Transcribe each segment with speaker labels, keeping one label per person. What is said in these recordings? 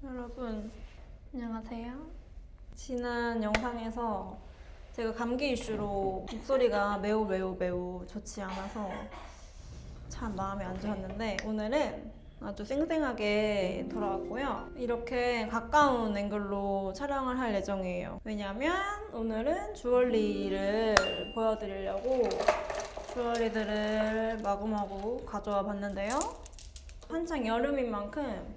Speaker 1: 여러분, 안녕하세요. 지난 영상에서 제가 감기 이슈로 목소리가 매우 좋지 않아서 참 마음이 안 좋았는데 오늘은 아주 쌩쌩하게 돌아왔고요. 이렇게 가까운 앵글로 촬영을 할 예정이에요. 왜냐면 오늘은 주얼리를 보여드리려고 주얼리들을 마구마구 가져와 봤는데요. 한창 여름인 만큼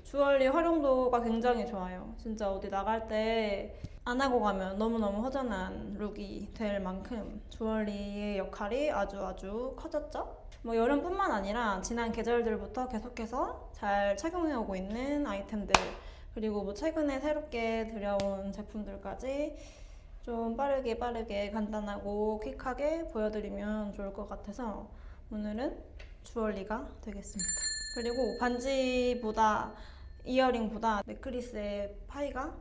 Speaker 1: 주얼리 활용도가 굉장히 좋아요. 진짜 어디 나갈 때 안 하고 가면 너무너무 허전한 룩이 될 만큼 주얼리의 역할이 아주 커졌죠? 뭐 여름뿐만 아니라 지난 계절들부터 계속해서 잘 착용해오고 있는 아이템들, 그리고 뭐 최근에 새롭게 들여온 제품들까지 좀 빠르게 간단하고 퀵하게 보여드리면 좋을 것 같아서 오늘은 주얼리가 되겠습니다. 그리고 반지보다 이어링보다 넥클리스의 파이가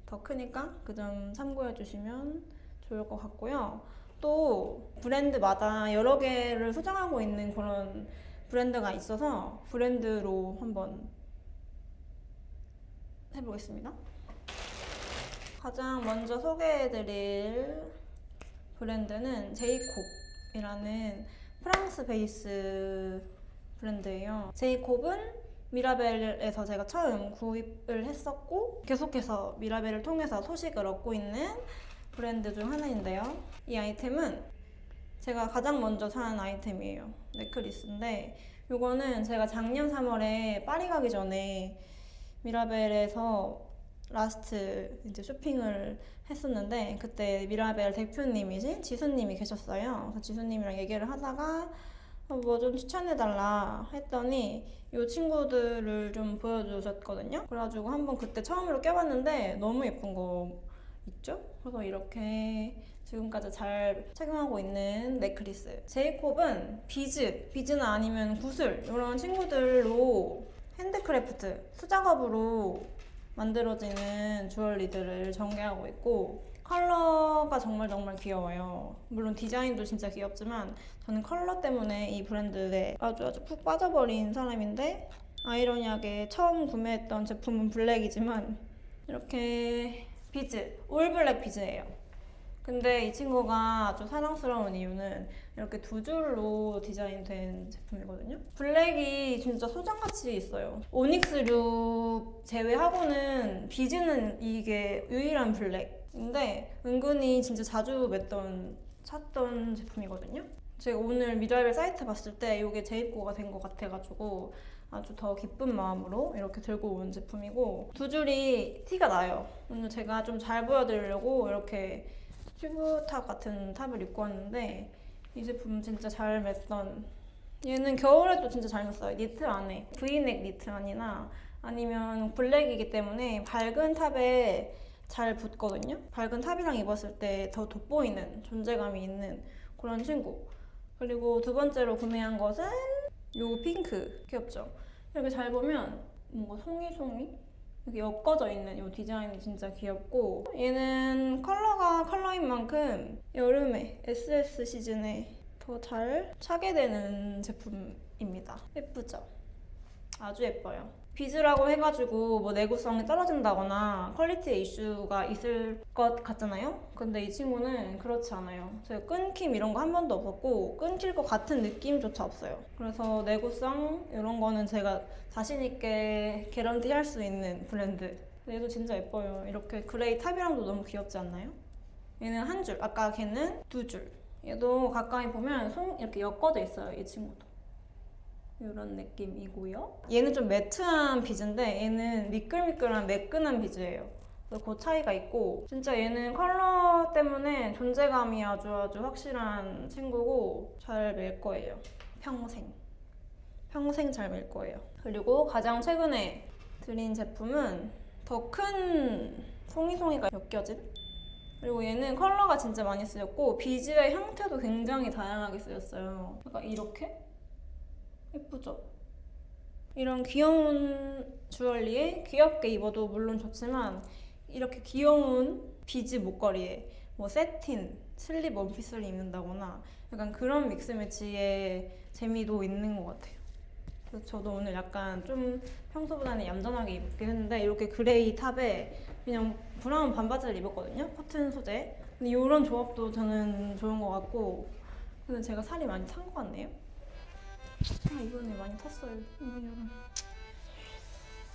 Speaker 1: 더 크니까 그 점 참고해 주시면 좋을 것 같고요. 또 브랜드마다 여러 개를 소장하고 있는 그런 브랜드가 있어서 브랜드로 한번 해보겠습니다. 가장 먼저 소개해드릴 브랜드는 제이콥이라는 프랑스 베이스 브랜드예요. 제이콥은 미라벨에서 제가 처음 구입을 했었고 계속해서 미라벨을 통해서 소식을 얻고 있는 브랜드 중 하나인데요. 이 아이템은 제가 가장 먼저 산 아이템이에요. 넥클리스인데 이거는 제가 작년 3월에 파리 가기 전에 미라벨에서 라스트 이제 쇼핑을 했었는데 그때 미라벨 대표님이신 지수님이 계셨어요. 그래서 지수님이랑 얘기를 하다가 뭐 좀 추천해달라 했더니 이 친구들을 좀 보여주셨거든요. 그래가지고 한번 그때 처음으로 껴봤는데 너무 예쁜 거 있죠? 그래서 이렇게 지금까지 잘 착용하고 있는 넥클리스. 제이콥은 비즈나 아니면 구슬 이런 친구들로 핸드크래프트, 수작업으로 만들어지는 주얼리들을 전개하고 있고 컬러가 정말 귀여워요. 물론 디자인도 진짜 귀엽지만 저는 컬러 때문에 이 브랜드에 아주 푹 빠져버린 사람인데 아이러니하게 처음 구매했던 제품은 블랙이지만 이렇게 비즈, 올블랙 비즈예요. 근데 이 친구가 아주 사랑스러운 이유는 이렇게 두 줄로 디자인된 제품이거든요. 블랙이 진짜 소장가치 있어요. 오닉스류 제외하고는 비즈는 이게 유일한 블랙인데 은근히 진짜 자주 찾던 제품이거든요. 제가 오늘 미라벨 사이트 봤을 때 이게 재입고가 된 것 같아가지고 아주 더 기쁜 마음으로 이렇게 들고 온 제품이고 두 줄이 티가 나요. 오늘 제가 좀 잘 보여드리려고 이렇게 튜브탑 같은 탑을 입고 왔는데 이 제품 진짜 잘 맸던, 얘는 겨울에도 진짜 잘 맸어요. 니트 안에 V넥 니트 안이나 아니면 블랙이기 때문에 밝은 탑에 잘 붙거든요. 밝은 탑이랑 입었을 때 더 돋보이는 존재감이 있는 그런 친구. 그리고 두 번째로 구매한 것은 요 핑크, 귀엽죠? 이렇게 잘 보면 뭔가 송이 이렇게 엮어져 있는 이 디자인이 진짜 귀엽고 얘는 컬러가 컬러인 만큼 여름에 SS 시즌에 더 잘 차게 되는 제품입니다. 예쁘죠? 아주 예뻐요. 비즈라고 해가지고 뭐 내구성이 떨어진다거나 퀄리티에 이슈가 있을 것 같잖아요? 근데 이 친구는 그렇지 않아요. 제가 끊김 이런 거 한 번도 없었고 끊길 것 같은 느낌조차 없어요. 그래서 내구성 이런 거는 제가 자신 있게 개런티 할 수 있는 브랜드. 얘도 진짜 예뻐요. 이렇게 그레이 탑이랑도 너무 귀엽지 않나요? 얘는 한 줄, 아까 걔는 두 줄. 얘도 가까이 보면 이렇게 엮어져 있어요, 이 친구도. 이런 느낌이고요. 얘는 좀 매트한 비즈인데 얘는 미끌미끌한 매끈한 비즈예요. 그래서 그 차이가 있고 진짜 얘는 컬러 때문에 존재감이 아주 확실한 친구고 잘 맬 거예요. 평생 잘 맬 거예요. 그리고 가장 최근에 드린 제품은 더 큰 송이송이가 엮여진, 그리고 얘는 컬러가 진짜 많이 쓰였고 비즈의 형태도 굉장히 다양하게 쓰였어요. 약간 이렇게 예쁘죠? 이런 귀여운 주얼리에 귀엽게 입어도 물론 좋지만 이렇게 귀여운 비즈 목걸이에 뭐 세틴, 슬립 원피스를 입는다거나 약간 그런 믹스매치의 재미도 있는 것 같아요. 그래서 저도 오늘 약간 좀 평소보다는 얌전하게 입긴 했는데 이렇게 그레이 탑에 그냥 브라운 반바지를 입었거든요. 커튼 소재. 근데 이런 조합도 저는 좋은 것 같고, 근데 제가 살이 많이 찬 것 같네요. 이번에 많이 탔어요. 이번.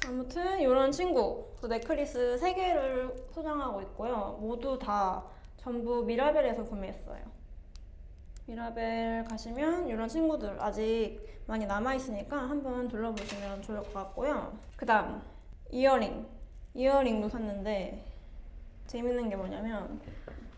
Speaker 1: 아무튼 이런 친구, 그 넥클리스 3개를 소장하고 있고요. 모두 다 전부 미라벨에서 구매했어요. 미라벨 가시면 이런 친구들 아직 많이 남아있으니까 한번 둘러보시면 좋을 것 같고요. 그 다음 이어링도 샀는데 재밌는 게 뭐냐면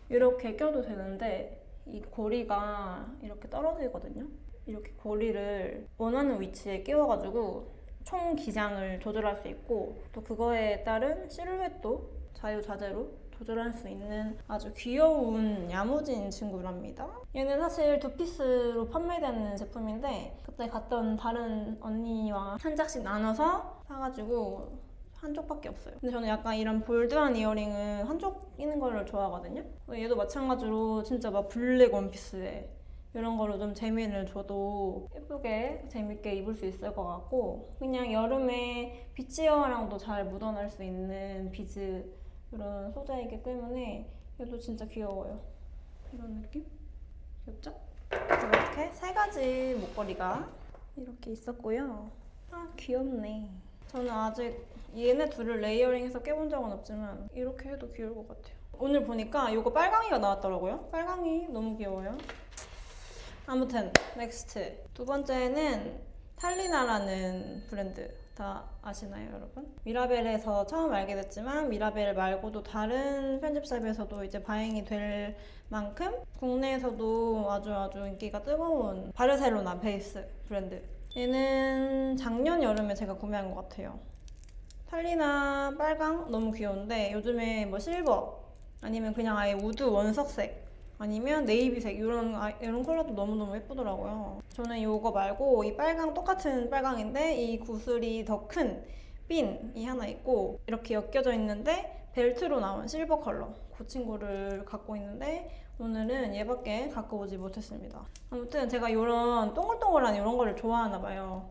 Speaker 1: 이렇게 껴도 되는데 이 고리가 이렇게 떨어지거든요. 이렇게 고리를 원하는 위치에 끼워가지고 총 기장을 조절할 수 있고, 또 그거에 따른 실루엣도 자유자재로 조절할 수 있는 아주 귀여운 야무진 친구랍니다. 얘는 사실 2피스로 판매되는 제품인데 그때 갔던 다른 언니와 한 짝씩 나눠서 사가지고 한쪽밖에 없어요. 근데 저는 약간 이런 볼드한 이어링은 한쪽 끼는 걸 좋아하거든요. 얘도 마찬가지로 진짜 막 블랙 원피스에 이런 거로 좀 재미를 줘도 예쁘게 재밌게 입을 수 있을 것 같고, 그냥 여름에 비치어랑도 잘 묻어날 수 있는 비즈 이런 소재이기 때문에 얘도 진짜 귀여워요. 이런 느낌? 귀엽죠? 이렇게 3가지 목걸이가 이렇게 있었고요. 귀엽네. 저는 아직 얘네 둘을 레이어링해서 껴본 적은 없지만 이렇게 해도 귀여울 것 같아요. 오늘 보니까 이거 빨강이가 나왔더라고요. 빨강이 너무 귀여워요. 아무튼 넥스트 두 번째는 탈리나라는 브랜드 다 아시나요, 여러분? 미라벨에서 처음 알게 됐지만 미라벨 말고도 다른 편집샵에서도 이제 발행이 될 만큼 국내에서도 아주 인기가 뜨거운 바르셀로나 베이스 브랜드. 얘는 작년 여름에 제가 구매한 것 같아요. 탈리나 빨강 너무 귀여운데 요즘에 뭐 실버 아니면 그냥 아예 우드 원석색 아니면 네이비색 이런 컬러도 너무너무 예쁘더라고요. 저는 이거 말고 이 빨강 똑같은 빨강인데 이 구슬이 더 큰 핀이 하나 있고 이렇게 엮여져 있는데 벨트로 나온 실버 컬러, 그 친구를 갖고 있는데 오늘은 얘밖에 갖고 오지 못했습니다. 아무튼 제가 이런 동글동글한 이런 거를 좋아하나 봐요.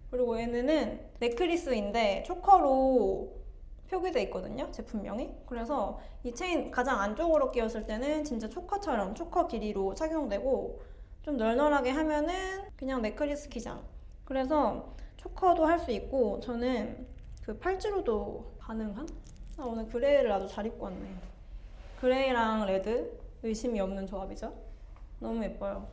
Speaker 1: 그리고 얘네는 넥클리스인데 초커로 표기돼 있거든요, 제품명이. 그래서 이 체인 가장 안쪽으로 끼웠을 때는 진짜 초커처럼 초커 길이로 착용되고, 좀 널널하게 하면은 그냥 넥클리스 기장. 그래서 초커도 할 수 있고, 저는 그 팔찌로도 가능한? 오늘 그레이를 아주 잘 입고 왔네. 그레이랑 레드 의심이 없는 조합이죠. 너무 예뻐요.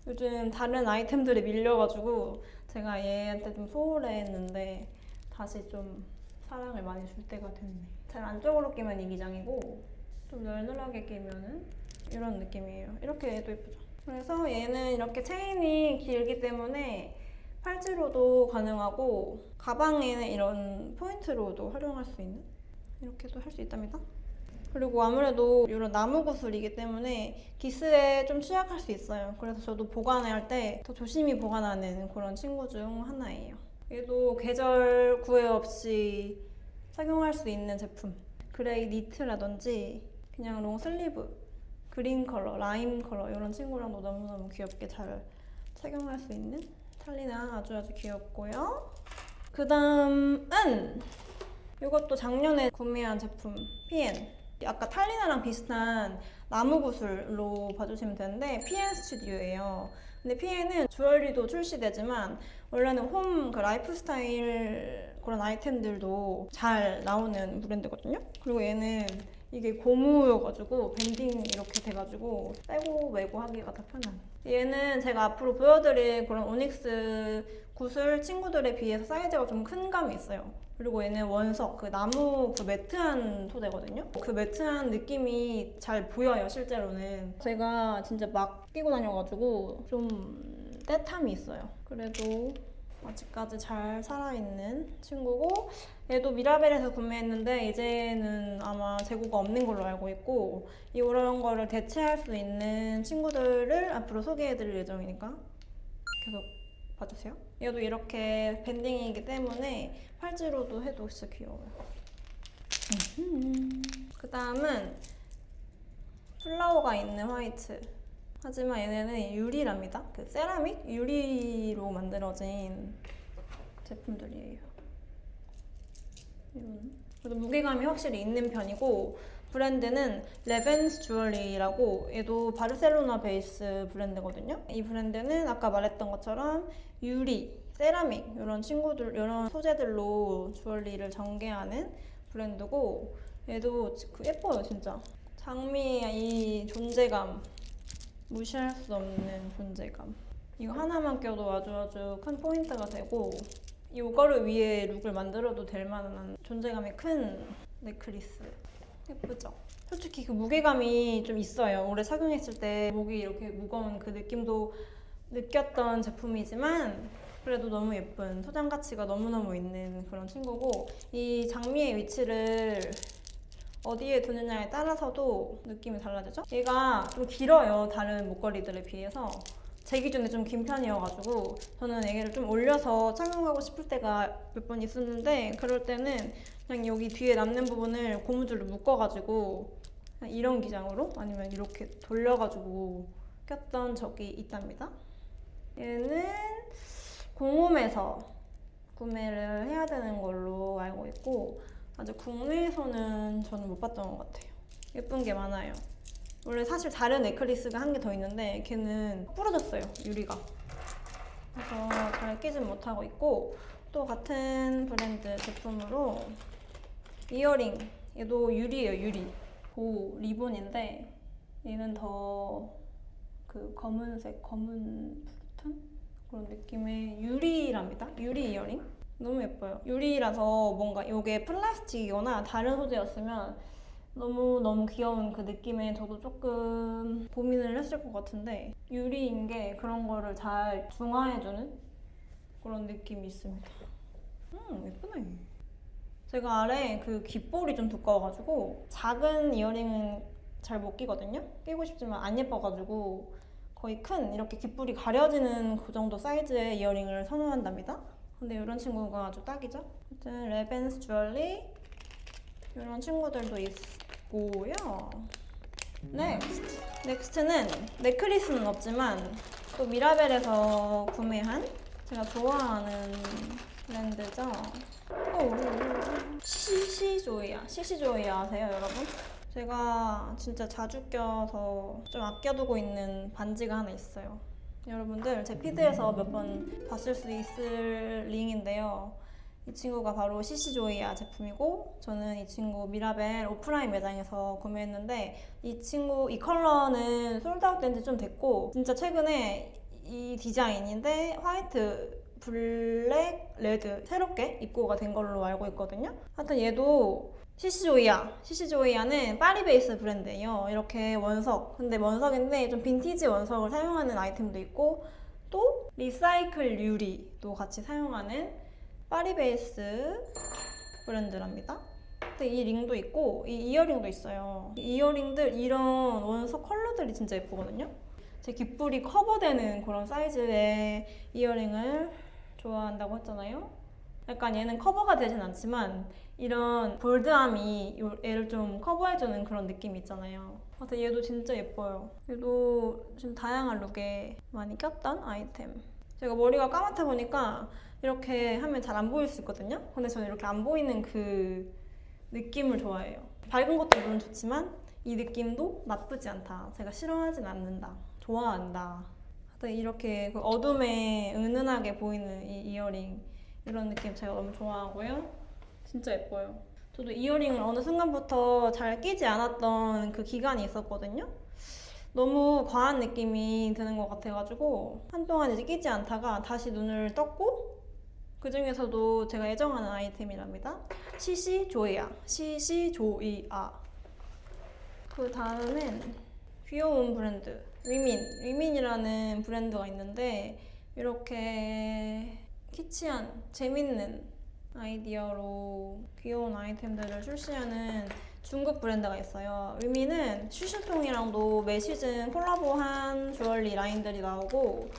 Speaker 1: 요즘 다른 아이템들이 밀려가지고 제가 얘한테 좀 소홀했는데 다시 좀 사랑을 많이 줄 때가 됐네. 잘 안쪽으로 끼면 이 기장이고 좀 널널하게 끼면은 이런 느낌이에요. 이렇게 해도 예쁘죠. 그래서 얘는 이렇게 체인이 길기 때문에 팔찌로도 가능하고 가방에는 이런 포인트로도 활용할 수 있는, 이렇게도 할 수 있답니다. 그리고 아무래도 이런 나무 구슬이기 때문에 기스에 좀 취약할 수 있어요. 그래서 저도 보관할 때 더 조심히 보관하는 그런 친구 중 하나예요. 얘도 계절 구애 없이 착용할 수 있는 제품. 그레이 니트라든지 그냥 롱슬리브, 그린 컬러, 라임 컬러 이런 친구랑도 너무너무 귀엽게 잘 착용할 수 있는 탈리나 아주 귀엽고요. 그 다음은 이것도 작년에 구매한 제품 PN. 아까 탈리나랑 비슷한 나무 구슬로 봐주시면 되는데 PN 스튜디오예요. 근데 PN은 주얼리도 출시되지만 원래는 홈 그 라이프 스타일 그런 아이템들도 잘 나오는 브랜드거든요. 그리고 얘는 이게 고무여가지고 밴딩 이렇게 돼가지고 빼고 메고 하기가 더 편한. 얘는 제가 앞으로 보여드릴 그런 오닉스 구슬 친구들에 비해서 사이즈가 좀 큰 감이 있어요. 그리고 얘는 원석, 그 나무 그 매트한 소재거든요. 그 매트한 느낌이 잘 보여요, 실제로는. 제가 진짜 막 끼고 다녀가지고 좀 떼탐이 있어요. 그래도 아직까지 잘 살아있는 친구고, 얘도 미라벨에서 구매했는데 이제는 아마 재고가 없는 걸로 알고 있고, 이런 거를 대체할 수 있는 친구들을 앞으로 소개해드릴 예정이니까 계속 봐주세요. 얘도 이렇게 밴딩이기 때문에 팔찌로도 해도 진짜 귀여워요. 그 다음은 플라워가 있는 화이트. 하지만 얘네는 유리랍니다. 그 세라믹 유리로 만들어진 제품들이에요. 그래도 무게감이 확실히 있는 편이고, 브랜드는 레벤스 주얼리라고, 얘도 바르셀로나 베이스 브랜드거든요. 이 브랜드는 아까 말했던 것처럼 유리, 세라믹 이런 소재들로 주얼리를 전개하는 브랜드고, 얘도 예뻐요 진짜. 장미의 이 존재감, 무시할 수 없는 존재감. 이거 하나만 껴도 아주 큰 포인트가 되고, 이거를 위해 룩을 만들어도 될 만한 존재감이 큰 넥클리스. 예쁘죠? 솔직히 그 무게감이 좀 있어요. 오래 착용했을 때 목이 이렇게 무거운 그 느낌도 느꼈던 제품이지만, 그래도 너무 예쁜 소장 가치가 너무너무 있는 그런 친구고, 이 장미의 위치를 어디에 두느냐에 따라서도 느낌이 달라지죠? 얘가 좀 길어요, 다른 목걸이들에 비해서. 제 기준에 좀 긴 편이어가지고 저는 얘를 좀 올려서 착용하고 싶을 때가 몇 번 있었는데, 그럴 때는 그냥 여기 뒤에 남는 부분을 고무줄로 묶어가지고 그냥 이런 기장으로 아니면 이렇게 돌려가지고 꼈던 적이 있답니다. 얘는 공홈에서 구매를 해야 되는 걸로 알고 있고, 아직 국내에서는 저는 못 봤던 것 같아요. 예쁜 게 많아요. 원래 사실 다른 넥클리스가 한 개 더 있는데 걔는 부러졌어요, 유리가. 그래서 잘 끼진 못하고 있고, 또 같은 브랜드 제품으로 이어링, 얘도 유리예요, 유리. 고 리본인데 얘는 더 그 검은색, 검은 푸르튼 그런 느낌의 유리랍니다. 유리 이어링. 너무 예뻐요. 유리라서 뭔가 이게 플라스틱이거나 다른 소재였으면 너무 귀여운 그 느낌에 저도 조금 고민을 했을 것 같은데, 유리인 게 그런 거를 잘 중화해주는 그런 느낌이 있습니다. 예쁘네. 제가 아래 그 귓볼이 좀 두꺼워가지고 작은 이어링은 잘 못 끼거든요. 끼고 싶지만 안 예뻐가지고 거의 큰 이렇게 귓볼이 가려지는 그 정도 사이즈의 이어링을 선호한답니다. 근데 이런 친구가 아주 딱이죠. 아무튼 레벤스 주얼리 이런 친구들도 있고요. 넥스트는 넥클리스는 없지만 또 미라벨에서 구매한 제가 좋아하는 브랜드죠. 시시조이아 아세요, 여러분? 제가 진짜 자주 껴서 좀 아껴두고 있는 반지가 하나 있어요. 여러분들 제 피드에서 몇 번 봤을 수 있을 링인데요. 이 친구가 바로 시시조이아 제품이고, 저는 이 친구 미라벨 오프라인 매장에서 구매했는데, 이 컬러는 솔드아웃 된 지 좀 됐고, 진짜 최근에 이 디자인인데 화이트, 블랙, 레드 새롭게 입고가 된 걸로 알고 있거든요. 하여튼 얘도 시시조이아는 파리 베이스 브랜드예요. 이렇게 원석, 근데 원석인데 좀 빈티지 원석을 사용하는 아이템도 있고, 또 리사이클 유리도 같이 사용하는 파리 베이스 브랜드랍니다. 근데 이 링도 있고 이 이어링도 있어요. 이 이어링들 이런 원석 컬러들이 진짜 예쁘거든요. 제 귓볼이 커버되는 그런 사이즈의 이어링을 좋아한다고 했잖아요. 약간 얘는 커버가 되진 않지만 이런 볼드함이 얘를 좀 커버해주는 그런 느낌이 있잖아요. 그래서 얘도 진짜 예뻐요. 얘도 지금 다양한 룩에 많이 꼈던 아이템. 제가 머리가 까맣다 보니까 이렇게 하면 잘 안 보일 수 있거든요. 근데 저는 이렇게 안 보이는 그 느낌을 좋아해요. 밝은 것도 물론 좋지만 이 느낌도 나쁘지 않다. 제가 싫어하진 않는다. 좋아한다. 이렇게 그 어둠에 은은하게 보이는 이 이어링, 이런 느낌 제가 너무 좋아하고요. 진짜 예뻐요. 저도 이어링을 어느 순간부터 잘 끼지 않았던 그 기간이 있었거든요. 너무 과한 느낌이 드는 것 같아가지고 한동안 이제 끼지 않다가 다시 눈을 떴고, 그 중에서도 제가 애정하는 아이템이랍니다. 시시조이아. 그 다음은 귀여운 브랜드 위민이라는 브랜드가 있는데, 이렇게 키치한 재밌는 아이디어로 귀여운 아이템들을 출시하는 중국 브랜드가 있어요. 위민은 슈슈통이랑도 매 시즌 콜라보한 주얼리 라인들이 나오고,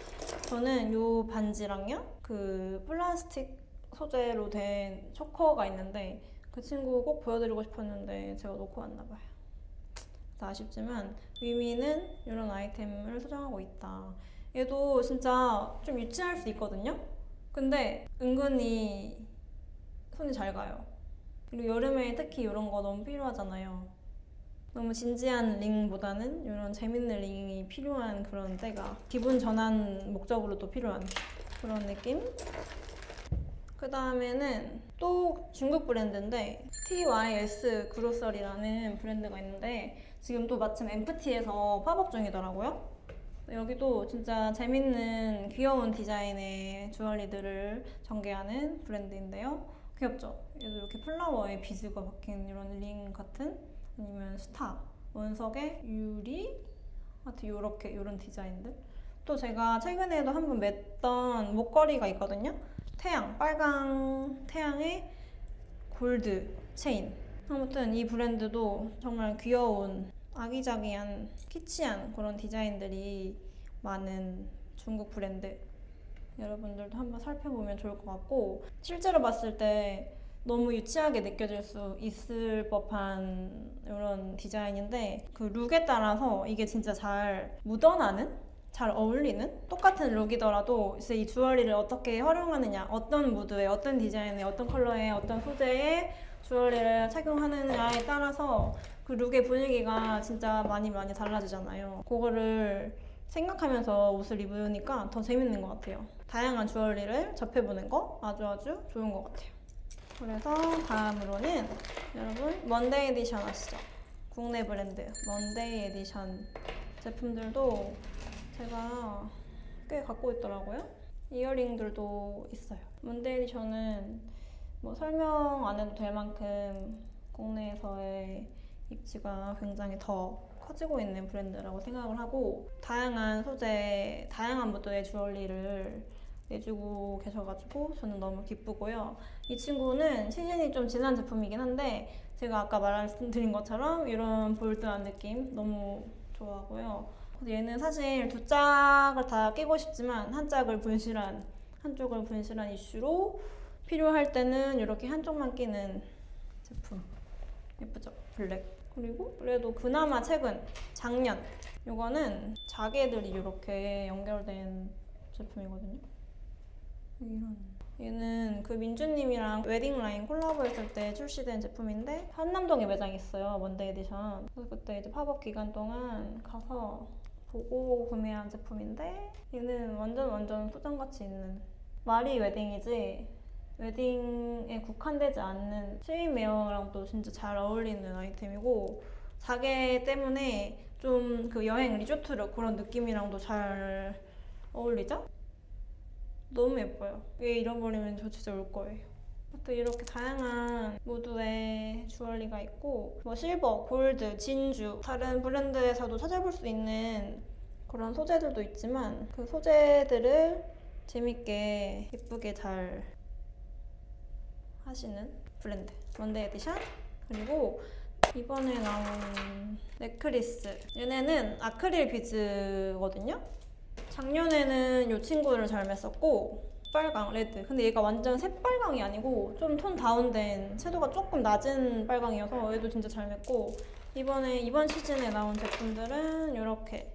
Speaker 1: 저는 이 반지랑요 그 플라스틱 소재로 된 초커가 있는데 그 친구 꼭 보여드리고 싶었는데 제가 놓고 왔나봐요. 아쉽지만 위민은 이런 아이템을 소장하고 있다. 얘도 진짜 좀 유치할 수 있거든요. 근데 은근히 손이 잘 가요. 그리고 여름에 특히 이런 거 너무 필요하잖아요. 너무 진지한 링보다는 이런 재밌는 링이 필요한 그런 때가 기분 전환 목적으로도 필요한 그런 느낌? 그 다음에는 또 중국 브랜드인데 TYS 그로서리라는 브랜드가 있는데 지금 또 마침 MFT에서 팝업 중이더라고요. 여기도 진짜 재밌는 귀여운 디자인의 주얼리들을 전개하는 브랜드인데요. 귀엽죠? 얘도 이렇게 플라워에 비즈가 박힌 이런 링 같은 아니면 스타, 원석에 유리, 하여튼 요렇게 이런 디자인들. 또 제가 최근에도 한번 맸던 목걸이가 있거든요. 태양, 빨강 태양의 골드 체인. 아무튼 이 브랜드도 정말 귀여운 아기자기한 키치한 그런 디자인들이 많은 중국 브랜드. 여러분들도 한번 살펴보면 좋을 것 같고 실제로 봤을 때 너무 유치하게 느껴질 수 있을 법한 이런 디자인인데 그 룩에 따라서 이게 진짜 잘 묻어나는? 잘 어울리는? 똑같은 룩이더라도 이제 이 주얼리를 어떻게 활용하느냐, 어떤 무드에, 어떤 디자인에, 어떤 컬러에, 어떤 소재에 주얼리를 착용하느냐에 따라서 그 룩의 분위기가 진짜 많이 달라지잖아요. 그거를 생각하면서 옷을 입으니까 더 재밌는 것 같아요. 다양한 주얼리를 접해보는 거 아주 좋은 것 같아요. 그래서 다음으로는 여러분 먼데이 에디션 아시죠? 국내 브랜드 먼데이 에디션 제품들도 제가 꽤 갖고 있더라고요. 이어링들도 있어요. 먼데이 에디션은 뭐 설명 안 해도 될 만큼 국내에서의 입지가 굉장히 더 커지고 있는 브랜드라고 생각을 하고 다양한 소재, 다양한 무드의 주얼리를 내주고 계셔가지고 저는 너무 기쁘고요. 이 친구는 시즌이 좀 지난 제품이긴 한데 제가 아까 말씀드린 것처럼 이런 볼드한 느낌 너무 좋아하고요. 얘는 사실 두 짝을 다 끼고 싶지만 한쪽을 분실한 이슈로 필요할 때는 이렇게 한쪽만 끼는 제품. 예쁘죠? 블랙. 그리고 그래도 그나마 최근 작년 이거는 자개들이 이렇게 연결된 제품이거든요. 이런. 얘는 그 민주님이랑 웨딩라인 콜라보했을 때 출시된 제품인데 한남동에 매장이 있어요. 먼데이 에디션. 그래서 그때 이제 팝업 기간 동안 가서 보고 구매한 제품인데 얘는 완전 소장가치 있는 말이 웨딩이지 웨딩에 국한되지 않는 스위메어랑도 진짜 잘 어울리는 아이템이고 자개 때문에 좀 그 여행 리조트룩 그런 느낌이랑도 잘 어울리죠? 너무 예뻐요. 얘 잃어버리면 저 진짜 울 거예요. 또 이렇게 다양한 무드의 주얼리가 있고 뭐 실버, 골드, 진주 다른 브랜드에서도 찾아볼 수 있는 그런 소재들도 있지만 그 소재들을 재밌게 예쁘게 잘 하시는 브랜드 먼데이 에디션. 그리고 이번에 나온 넥클리스 얘네는 아크릴 비즈거든요. 작년에는 이 친구를 잘 맸었고 빨강, 레드. 근데 얘가 완전 새빨강이 아니고 좀 톤 다운된 채도가 조금 낮은 빨강이어서 얘도 진짜 잘 맸고 이번 시즌에 나온 제품들은 이렇게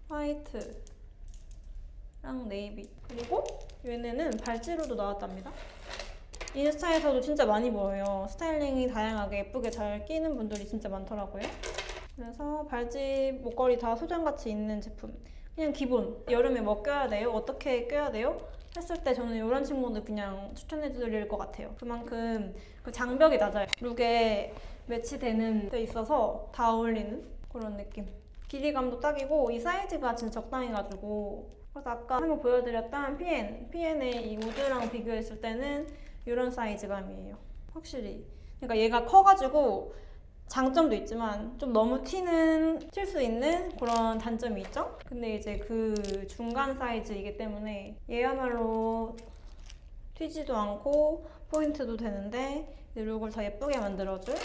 Speaker 1: 화이트랑 네이비. 그리고 얘네는 발찌로도 나왔답니다. 인스타에서도 진짜 많이 보여요. 스타일링이 다양하게 예쁘게 잘 끼는 분들이 진짜 많더라고요. 그래서 발찌, 목걸이 다 소장가치 있는 제품. 그냥 기본. 여름에 뭐 껴야 돼요? 어떻게 껴야 돼요? 했을 때 저는 이런 친구들 그냥 추천해드릴 것 같아요. 그만큼 그 장벽이 낮아요. 룩에 매치되는 데 있어서 다 어울리는 그런 느낌. 길이감도 딱이고 이 사이즈가 진짜 적당해가지고 그래서 아까 한번 보여드렸던 PN의 이 우드랑 비교했을 때는 이런 사이즈감이에요. 확실히. 그러니까 얘가 커가지고 장점도 있지만 좀 너무 튈 수 있는 그런 단점이 있죠? 근데 이제 그 중간 사이즈이기 때문에 얘야말로 튀지도 않고 포인트도 되는데 룩을 더 예쁘게 만들어줄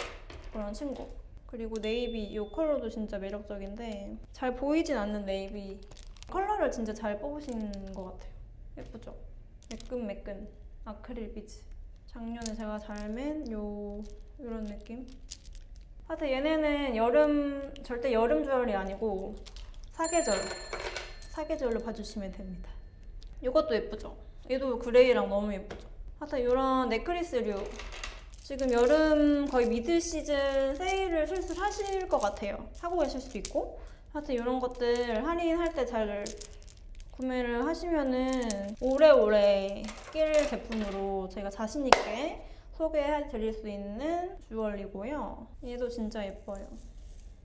Speaker 1: 그런 친구. 그리고 네이비 이 컬러도 진짜 매력적인데 잘 보이진 않는 네이비 컬러를 진짜 잘 뽑으신 것 같아요. 예쁘죠? 매끈매끈 아크릴 비즈. 작년에 제가 잘 맨 이런 느낌. 하여튼 얘네는 절대 여름 주얼이 아니고 사계절로 봐주시면 됩니다. 이것도 예쁘죠? 얘도 그레이랑 너무 예쁘죠? 하여튼 이런 넥클리스류 지금 여름 거의 미드 시즌 세일을 슬슬 하실 것 같아요. 하고 계실 수도 있고. 하여튼 이런 것들 할인할 때 잘 구매를 하시면은 오래오래 낄 제품으로 제가 자신있게 소개해 드릴 수 있는 주얼리고요. 얘도 진짜 예뻐요.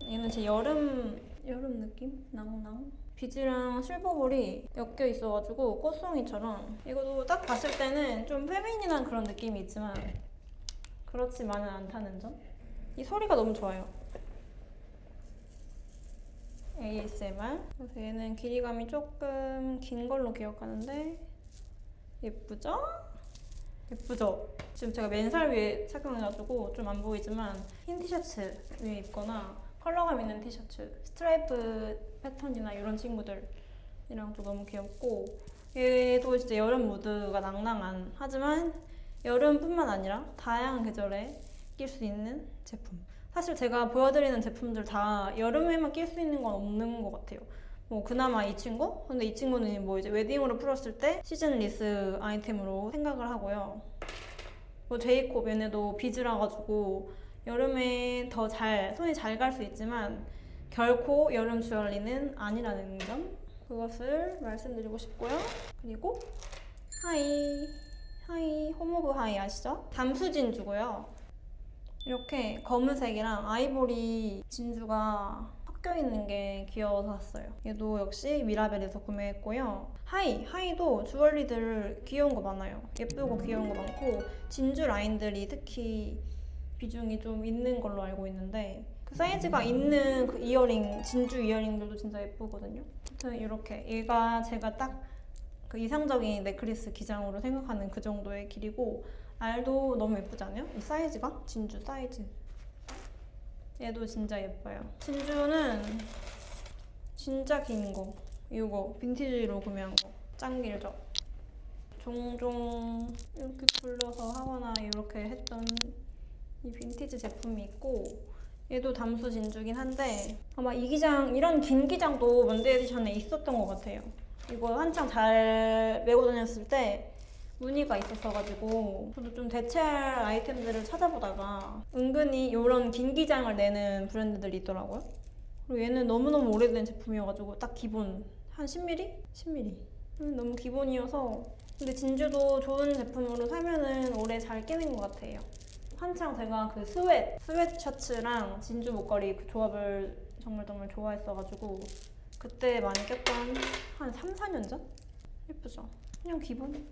Speaker 1: 얘는 제 여름 느낌? 나무나무? 비즈랑 실버볼이 엮여 있어가지고 꽃송이처럼 이것도 딱 봤을 때는 좀 페미닌한 그런 느낌이 있지만 그렇지만은 않다는 점? 이 소리가 너무 좋아요. ASMR. 그래서 얘는 길이감이 조금 긴 걸로 기억하는데 예쁘죠? 예쁘죠? 지금 제가 맨살 위에 착용해가지고 좀 안 보이지만 흰 티셔츠 위에 입거나 컬러감 있는 티셔츠, 스트라이프 패턴이나 이런 친구들이랑 또 너무 귀엽고 얘도 진짜 여름 무드가 낭낭한 하지만 여름뿐만 아니라 다양한 계절에 낄 수 있는 제품. 사실 제가 보여드리는 제품들 다 여름에만 낄 수 있는 건 없는 것 같아요. 뭐 그나마 이 친구? 근데 이 친구는 뭐 이제 웨딩으로 풀었을 때 시즌 리스 아이템으로 생각을 하고요. 뭐 제이콥 얘네도 비즈라 가지고 여름에 더 손이 잘 갈 수 있지만 결코 여름 주얼리는 아니라는 점 그것을 말씀드리고 싶고요. 그리고 하이 홈 오브 하이 아시죠? 담수 진주고요. 이렇게 검은색이랑 아이보리 진주가 섞여 있는 게 귀여워서 샀어요. 얘도 역시 미라벨에서 구매했고요. 하이도 주얼리들 귀여운 거 많아요. 예쁘고 귀여운 거 많고 진주 라인들이 특히 비중이 좀 있는 걸로 알고 있는데 그 사이즈가 있는 그 이어링, 진주 이어링들도 진짜 예쁘거든요. 아무튼 이렇게 얘가 제가 딱 그 이상적인 넥클리스 기장으로 생각하는 그 정도의 길이고 알도 너무 예쁘지 않아요? 이 사이즈가? 진주 사이즈. 얘도 진짜 예뻐요. 진주는 진짜 긴 거. 이거 빈티지로 구매한 거. 짱 길죠? 종종 이렇게 굴려서 하거나 이렇게 했던 이 빈티지 제품이 있고 얘도 담수 진주긴 한데 아마 이 기장, 이런 긴 기장도 먼데 에디션에 있었던 것 같아요. 이거 한창 잘 메고 다녔을 때 무늬가 있었어가지고 저도 좀 대체할 아이템들을 찾아보다가 은근히 이런 긴 기장을 내는 브랜드들이 있더라고요. 그리고 얘는 너무너무 오래된 제품이어가지고 딱 기본 한 10mm? 10mm 너무 기본이어서 근데 진주도 좋은 제품으로 사면은 오래 잘 끼는 것 같아요. 한창 제가 그 스웨트 셔츠랑 진주 목걸이 그 조합을 정말 좋아했어가지고 그때 많이 꼈던 한 3, 4년 전? 예쁘죠? 그냥 기본?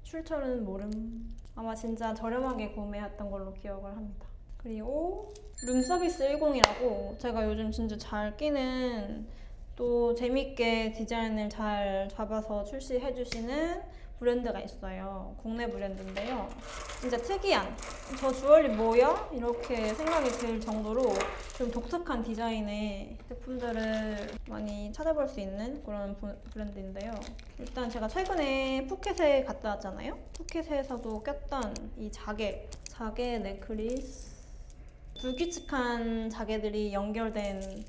Speaker 1: 출처는 모름. 아마 진짜 저렴하게 구매했던 걸로 기억을 합니다. 그리고 룸서비스 10이라고 제가 요즘 진짜 잘 끼는 또 재밌게 디자인을 잘 잡아서 출시해주시는 브랜드가 있어요. 국내 브랜드인데요. 진짜 특이한 저 주얼리 뭐야? 이렇게 생각이 들 정도로 좀 독특한 디자인의 제품들을 많이 찾아볼 수 있는 그런 브랜드인데요. 일단 제가 최근에 푸켓에 갔다 왔잖아요. 푸켓에서도 꼈던 이 자개 넥클리스 불규칙한 자개들이 연결된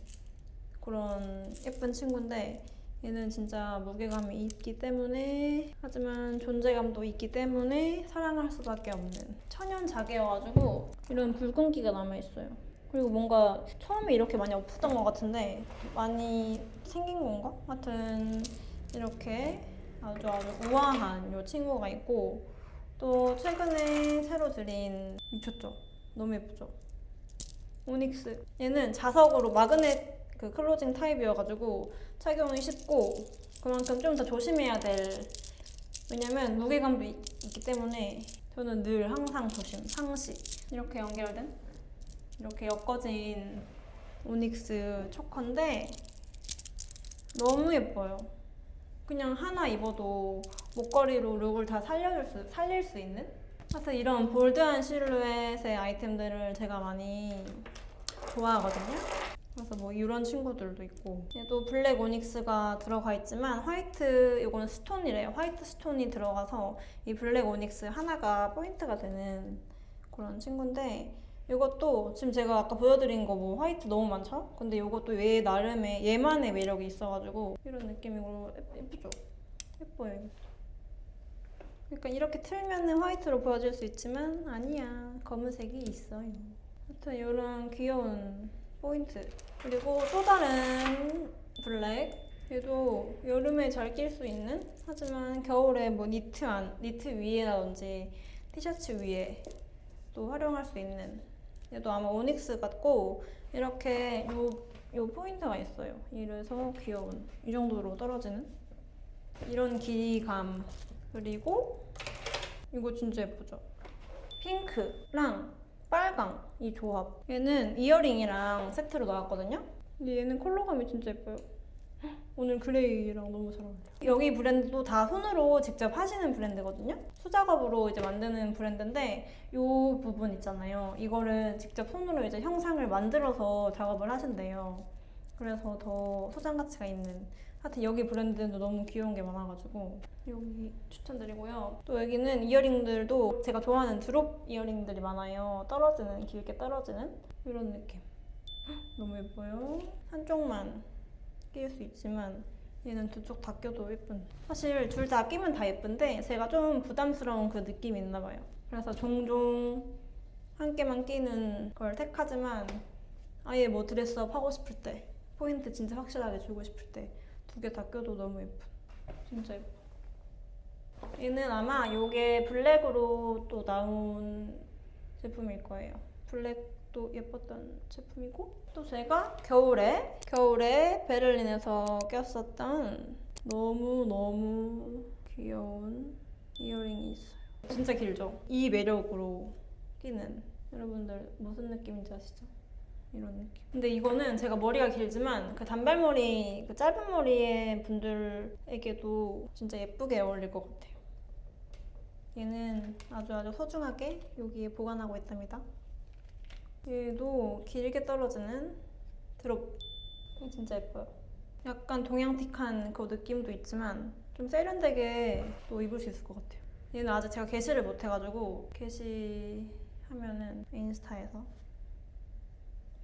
Speaker 1: 그런 예쁜 친구인데 얘는 진짜 무게감이 있기 때문에 하지만 존재감도 있기 때문에 사랑할 수밖에 없는 천연 자개여가지고 이런 붉은기가 남아있어요. 그리고 뭔가 처음에 이렇게 많이 없었던 것 같은데 많이 생긴 건가? 하여튼 이렇게 아주 우아한 이 친구가 있고 또 최근에 새로 들인 미쳤죠? 너무 예쁘죠? 오닉스 얘는 자석으로 마그넷 그 클로징 타입이어가지고 착용이 쉽고 그만큼 좀 더 조심해야 될 왜냐면 무게감도 있기 때문에 저는 늘 항상 상시 이렇게 연결된 이렇게 엮어진 오닉스 초커인데 너무 예뻐요. 그냥 하나 입어도 목걸이로 룩을 다 살릴 수 있는 하여튼 이런 볼드한 실루엣의 아이템들을 제가 많이 좋아하거든요. 그래서 뭐 이런 친구들도 있고 얘도 블랙 오닉스가 들어가 있지만 화이트 이건 스톤이래요. 화이트 스톤이 들어가서 이 블랙 오닉스 하나가 포인트가 되는 그런 친구인데 이것도 지금 제가 아까 보여드린 거 뭐 화이트 너무 많죠? 근데 이것도 얘 나름의 얘만의 매력이 있어가지고 이런 느낌이고 예쁘죠? 예뻐요. 그러니까 이렇게 틀면은 화이트로 보여줄 수 있지만 아니야. 검은색이 있어요. 하여튼 이런 귀여운 포인트. 그리고 또 다른 블랙. 얘도 여름에 잘 낄 수 있는, 하지만 겨울에 뭐 니트 위에라든지 티셔츠 위에 또 활용할 수 있는, 얘도 아마 오닉스 같고 이렇게 요 포인트가 있어요. 이래서 귀여운, 이 정도로 떨어지는 이런 길이감. 그리고 이거 진짜 예쁘죠? 핑크랑 빨강 이 조합. 얘는 이어링이랑 세트로 나왔거든요. 근데 얘는 컬러감이 진짜 예뻐요. 오늘 그레이랑 너무 잘 어울려요. 여기 브랜드도 다 손으로 직접 하시는 브랜드거든요. 수작업으로 이제 만드는 브랜드인데 이 부분 있잖아요. 이거를 직접 손으로 이제 형상을 만들어서 작업을 하신대요. 그래서 더 소장 가치가 있는. 하여튼 여기 브랜드도 너무 귀여운 게 많아가지고 여기 추천드리고요. 또 여기는 이어링들도 제가 좋아하는 드롭 이어링들이 많아요. 떨어지는, 길게 떨어지는 이런 느낌. 너무 예뻐요. 한쪽만 끼울 수 있지만 얘는 두 쪽 다 껴도 예쁜. 사실 둘 다 끼면 다 예쁜데 제가 좀 부담스러운 그 느낌이 있나 봐요. 그래서 종종 한 개만 끼는 걸 택하지만 아예 뭐 드레스업 하고 싶을 때, 포인트 진짜 확실하게 주고 싶을 때 두 개 다 껴도 너무 예쁜. 진짜 예뻐. 얘는 아마 이게 블랙으로 또 나온 제품일 거예요. 블랙도 예뻤던 제품이고, 또 제가 겨울에 베를린에서 꼈었던 너무 귀여운 이어링이 있어요. 진짜 길죠? 이 매력으로 끼는, 여러분들 무슨 느낌인지 아시죠? 이런 느낌. 근데 이거는 제가 머리가 길지만 그 단발머리, 그 짧은 머리의 분들에게도 진짜 예쁘게 어울릴 것 같아요. 얘는 아주 소중하게 여기에 보관하고 있답니다. 얘도 길게 떨어지는 드롭. 진짜 예뻐요. 약간 동양틱한 그 느낌도 있지만 좀 세련되게 또 입을 수 있을 것 같아요. 얘는 아직 제가 게시를 못 해가지고 게시하면은 인스타에서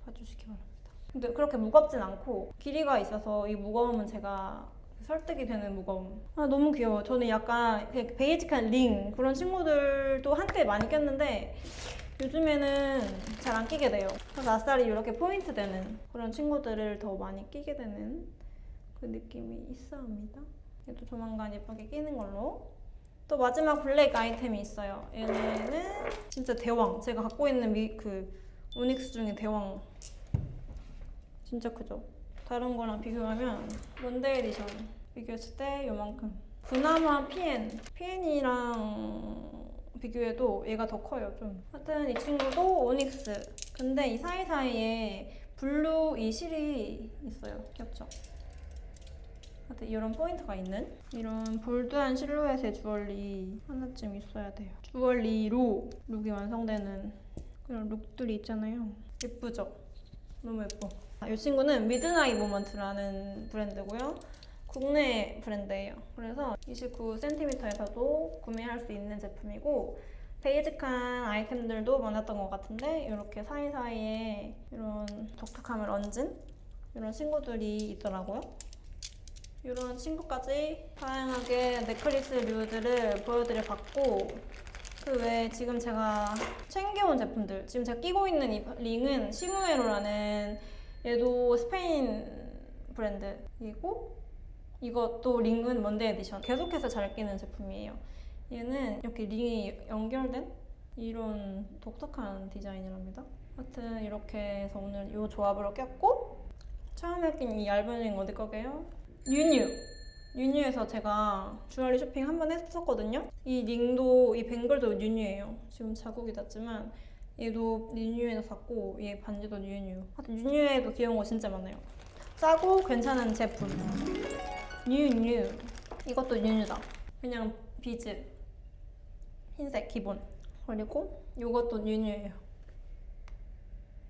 Speaker 1: 봐주시기 바랍니다. 근데 그렇게 무겁진 않고 길이가 있어서 이 무거움은 제가 설득이 되는 무거움. 아, 너무 귀여워. 저는 약간 베이직한 링 그런 친구들도 한때 많이 꼈는데 요즘에는 잘 안 끼게 돼요. 그래서 아싸리 이렇게 포인트 되는 그런 친구들을 더 많이 끼게 되는 그 느낌이 있어 합니다. 얘도 조만간 예쁘게 끼는 걸로. 또 마지막 블랙 아이템이 있어요. 얘는 진짜 대왕. 제가 갖고 있는 그 오닉스 중에 대왕. 진짜 크죠? 다른 거랑 비교하면 원데이 에디션 비교했을 때 요만큼. 그나마 PN이랑 비교해도 얘가 더 커요, 좀. 하여튼 이 친구도 오닉스. 근데 이 사이사이에 블루 이 실이 있어요. 귀엽죠? 하여튼 이런 포인트가 있는 이런 볼드한 실루엣의 주얼리 하나쯤 있어야 돼요. 주얼리로 룩이 완성되는 그런 룩들이 있잖아요. 예쁘죠? 너무 예뻐. 이 친구는 미드나잇 모먼트라는 브랜드고요. 국내 브랜드예요. 그래서 29cm에서도 구매할 수 있는 제품이고 베이직한 아이템들도 많았던 것 같은데 이렇게 사이사이에 이런 독특함을 얹은 이런 친구들이 있더라고요. 이런 친구까지 다양하게 넥클리스류들을 보여드려봤고 그 외에 지금 제가 챙겨온 제품들, 지금 제가 끼고 있는 이 링은 시무에로라는, 얘도 스페인 브랜드이고 이것도 링은 먼데이 에디션. 계속해서 잘 끼는 제품이에요. 얘는 이렇게 링이 연결된 이런 독특한 디자인이랍니다. 하여튼 이렇게 해서 오늘 이 조합으로 꼈고, 처음에 낀 이 얇은 링 어디 거게요? 뉴뉴에서 제가 주얼리 쇼핑 한 번 했었거든요. 이 링도, 이 뱅글도 뉴뉴예요. 지금 자국이 났지만 얘도 뉴뉴에서 샀고 얘 반지도 뉴뉴. 하여튼 뉴뉴에도 귀여운 거 진짜 많아요. 싸고 괜찮은 제품. 뉴뉴. 이것도 뉴뉴다. 그냥 비즈 흰색 기본. 그리고 이것도 뉴뉴예요.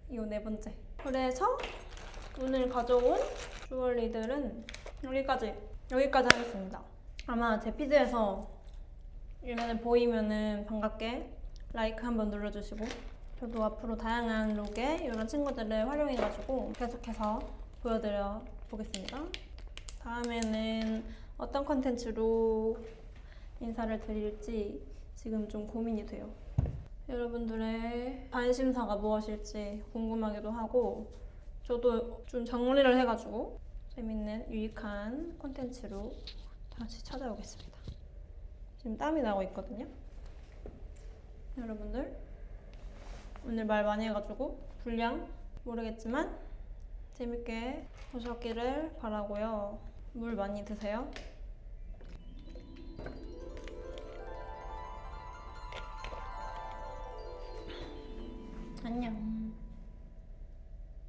Speaker 1: 이거 네 번째. 그래서 오늘 가져온 주얼리들은 여기까지 하겠습니다. 아마 제 피드에서 이면을 보이면은 반갑게 라이크 한번 눌러주시고, 저도 앞으로 다양한 룩에 이런 친구들을 활용해가지고 계속해서 보여드려 보겠습니다. 다음에는 어떤 컨텐츠로 인사를 드릴지 지금 좀 고민이 돼요. 여러분들의 관심사가 무엇일지 궁금하기도 하고 저도 좀 정리를 해가지고 재밌는 유익한 콘텐츠로 다시 찾아오겠습니다. 지금 땀이 나고 있거든요. 여러분들 오늘 말 많이 해가지고 분량 모르겠지만 재밌게 보셨기를 바라고요. 물 많이 드세요.